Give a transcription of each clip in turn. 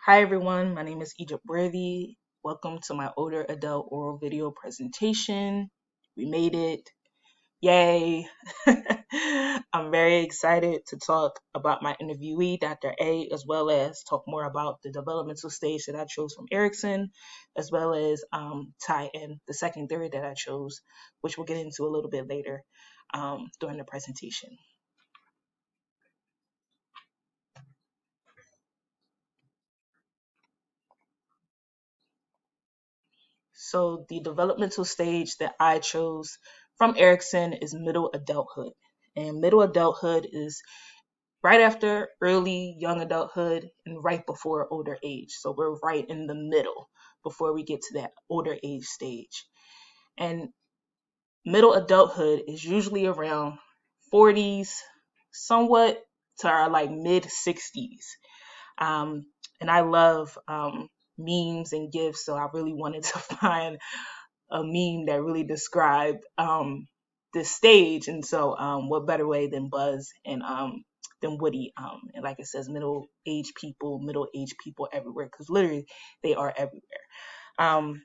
Hi everyone, my name is Egypt Worthy. Welcome to my older adult oral video presentation. We made it. Yay! I'm very excited to talk about my interviewee, Dr. A, as well as talk more about the developmental stage that I chose from Erickson, as well as tie in the second theory that I chose, which we'll get into a little bit later during the presentation. So the developmental stage that I chose from Erickson is middle adulthood. And middle adulthood is right after early young adulthood and right before older age. So we're right in the middle before we get to that older age stage. And middle adulthood is usually around 40s, somewhat to our like mid 60s. Um, and I love memes and gifs, so I really wanted to find a meme that really described this stage. And so, what better way than Buzz and than Woody? And like it says, middle aged people everywhere, because literally they are everywhere. Um,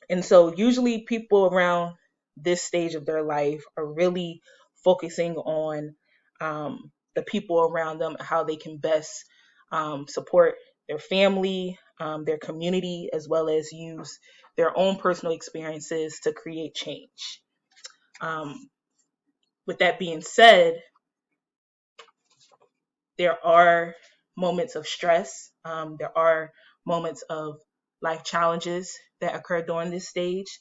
and so, usually, people around this stage of their life are really focusing on the people around them, how they can best support their family, their community, as well as use their own personal experiences to create change. Um, with that being said, there are moments of stress. There are moments of life challenges that occur during this stage,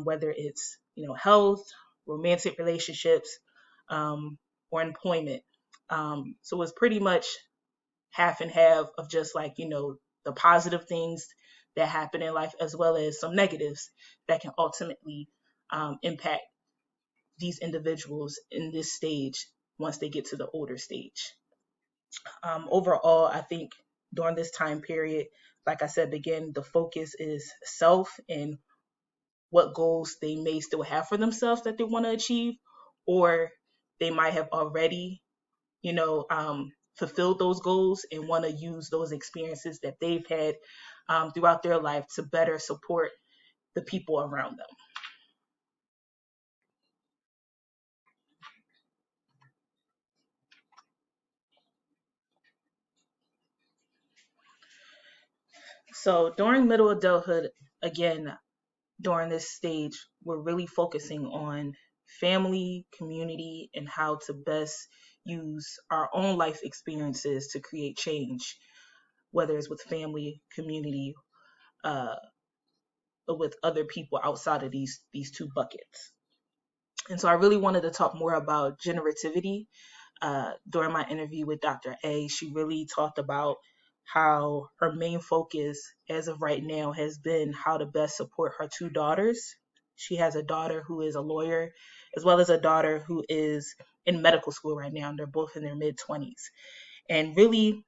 whether it's health, romantic relationships, or employment. So it's pretty much half and half of just like the positive things that happen in life as well as some negatives that can ultimately impact these individuals in this stage once they get to the older stage. Overall, I think during this time period, like I said, again, the focus is self and what goals they may still have for themselves that they want to achieve, or they might have already, fulfilled those goals and want to use those experiences that they've had throughout their life to better support the people around them. So during middle adulthood, again, during this stage, we're really focusing on family, community, and how to best use our own life experiences to create change, whether it's with family, community, uh, or with other people outside of these two buckets. And so I really wanted to talk more about generativity. During my interview with Dr. A, she really talked about how her main focus as of right now has been how to best support her two daughters. She has a daughter who is a lawyer, as well as a daughter who is in medical school right now. And they're both in their mid 20s. And really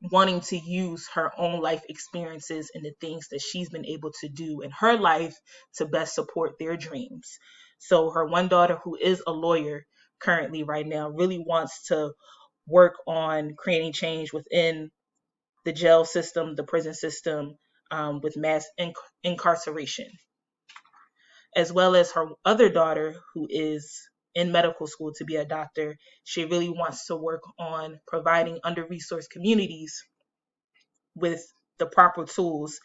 wanting to use her own life experiences and the things that she's been able to do in her life to best support their dreams. So her one daughter, who is a lawyer currently right now, really wants to work on creating change within the jail system, the prison system, with mass incarceration, as well as her other daughter, who is in medical school to be a doctor. She really wants to work on providing under-resourced communities with the proper tools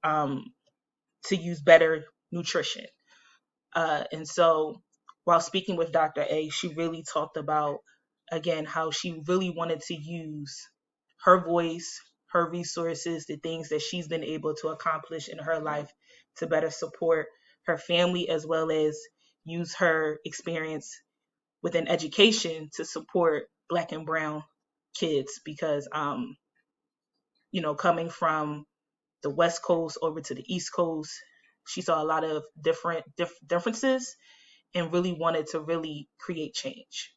um, to use better nutrition. And so while speaking with Dr. A, she really talked about, again, how she really wanted to use her voice, her resources, the things that she's been able to accomplish in her life to better support her family, as well as use her experience within education to support Black and Brown kids. Because, coming from the West Coast over to the East Coast, she saw a lot of differences and really wanted to really create change.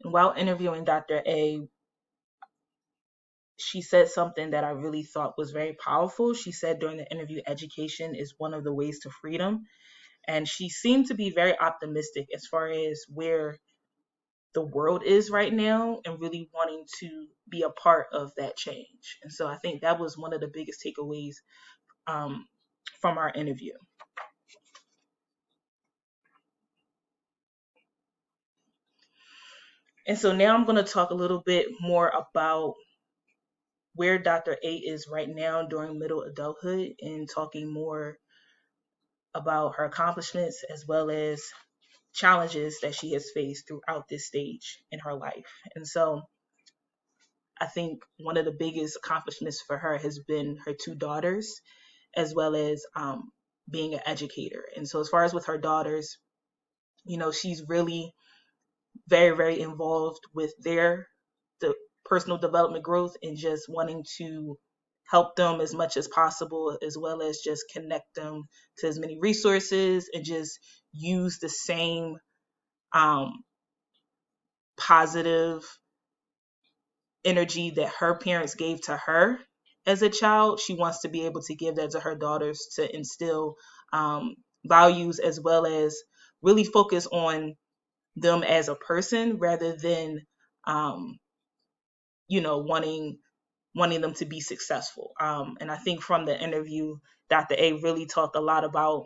And while interviewing Dr. A, she said something that I really thought was very powerful. She said during the interview, education is one of the ways to freedom. And she seemed to be very optimistic as far as where the world is right now and really wanting to be a part of that change. And so I think that was one of the biggest takeaways um, from our interview. And so now I'm going to talk a little bit more about where Dr. A is right now during middle adulthood and talking more about her accomplishments as well as challenges that she has faced throughout this stage in her life. And so I think one of the biggest accomplishments for her has been her two daughters, as well as being an educator. And so, as far as with her daughters, she's really very, very involved with the personal development growth and just wanting to help them as much as possible, as well as just connect them to as many resources and just use the same um, positive energy that her parents gave to her as a child. She wants to be able to give that to her daughters to instill um, values as well as really focus on them as a person rather than um, wanting them to be successful. And I think from the interview, Dr. A really talked a lot about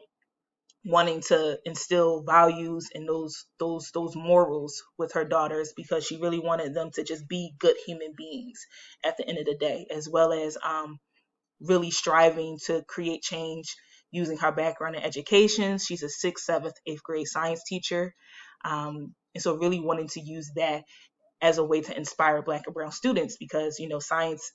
wanting to instill values and those morals with her daughters, because she really wanted them to just be good human beings at the end of the day, as well as really striving to create change using her background in education. She's a sixth, seventh, eighth grade science teacher. And so really wanting to use that as a way to inspire Black and Brown students, because science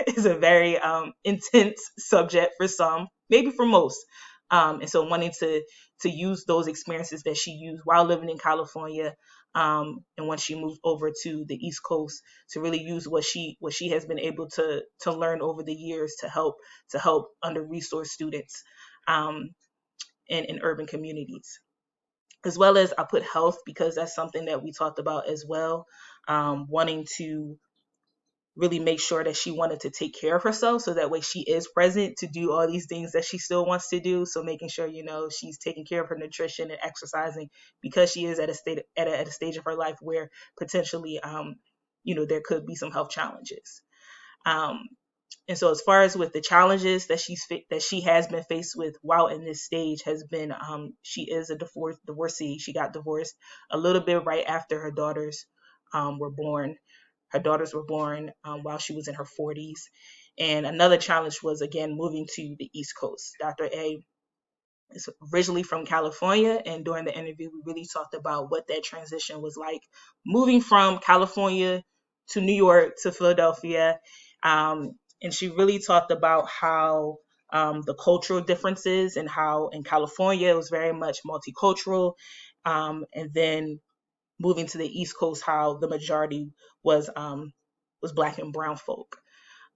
is a very intense subject for some, maybe for most. And so wanting to use those experiences that she used while living in California, and when she moved over to the East Coast, to really use what she has been able to learn over the years to help under resourced students um, in urban communities. As well as I put health, because that's something that we talked about as well, wanting to really make sure that she wanted to take care of herself so that way she is present to do all these things that she still wants to do. So making sure she's taking care of her nutrition and exercising, because she is at a stage of her life where potentially there could be some health challenges. um, and so, as far as with the challenges that she has been faced with while in this stage, has been she is a divorcee. She got divorced a little bit right after her daughters were born. Her daughters were born while she was in her 40s. And another challenge was, again, moving to the East Coast. Dr. A is originally from California, and during the interview, we really talked about what that transition was like, moving from California to New York to Philadelphia. And she really talked about how the cultural differences, and how in California it was very much multicultural, and then moving to the East Coast, how the majority was Black and Brown folk.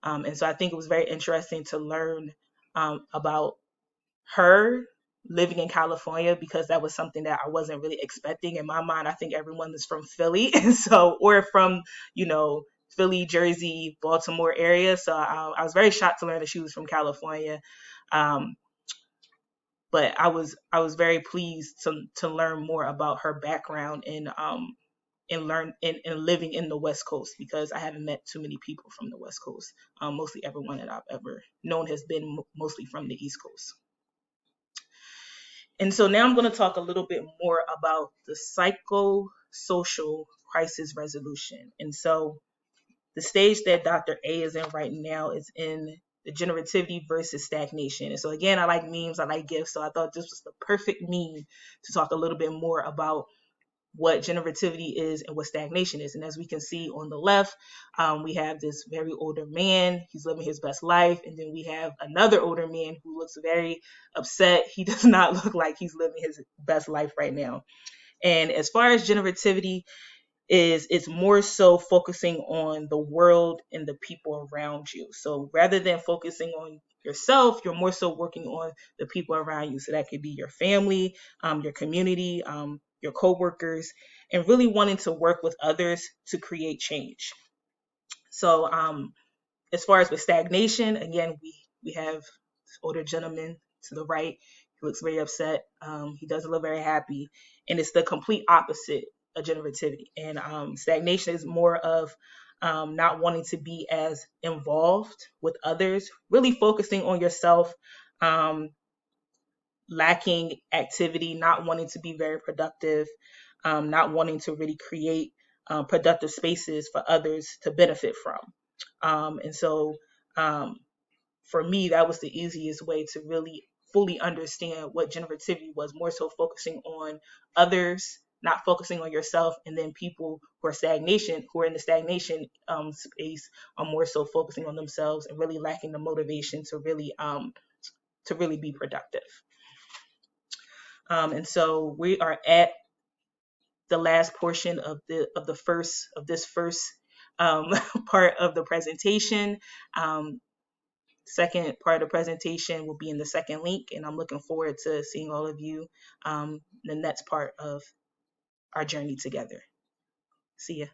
And so I think it was very interesting to learn about her living in California, because that was something that I wasn't really expecting. In my mind, I think everyone is from Philly, and so, or from Philly, Jersey, Baltimore area. So I was very shocked to learn that she was from California. Um, but I was very pleased to learn more about her background and living in the West Coast, because I haven't met too many people from the West Coast. Mostly everyone that I've ever known has been mostly from the East Coast. And so now I'm going to talk a little bit more about the psychosocial crisis resolution. And so the stage that Dr. A is in right now is in the generativity versus stagnation. And so again, I like memes, I like gifs. So I thought this was the perfect meme to talk a little bit more about what generativity is and what stagnation is. And as we can see on the left, we have this very older man. He's living his best life. And then we have another older man who looks very upset. He does not look like he's living his best life right now. And as far as generativity is, it's more so focusing on the world and the people around you. So rather than focusing on yourself, you're more so working on the people around you. So that could be your family, your community, your coworkers, and really wanting to work with others to create change. So as far as with stagnation, again, we have this older gentleman to the right. He looks very upset. He doesn't look very happy, and it's the complete opposite a generativity. And stagnation is more of not wanting to be as involved with others, really focusing on yourself, um, lacking activity, not wanting to be very productive, not wanting to really create productive spaces for others to benefit from. And so um, for me, that was the easiest way to really fully understand what generativity was, more so focusing on others, not focusing on yourself, and then people who are in the stagnation space are more so focusing on themselves and really lacking the motivation to really be productive. And so we are at the last portion of this first part of the presentation. Second part of the presentation will be in the second link, and I'm looking forward to seeing all of you the next part of our journey together. See ya.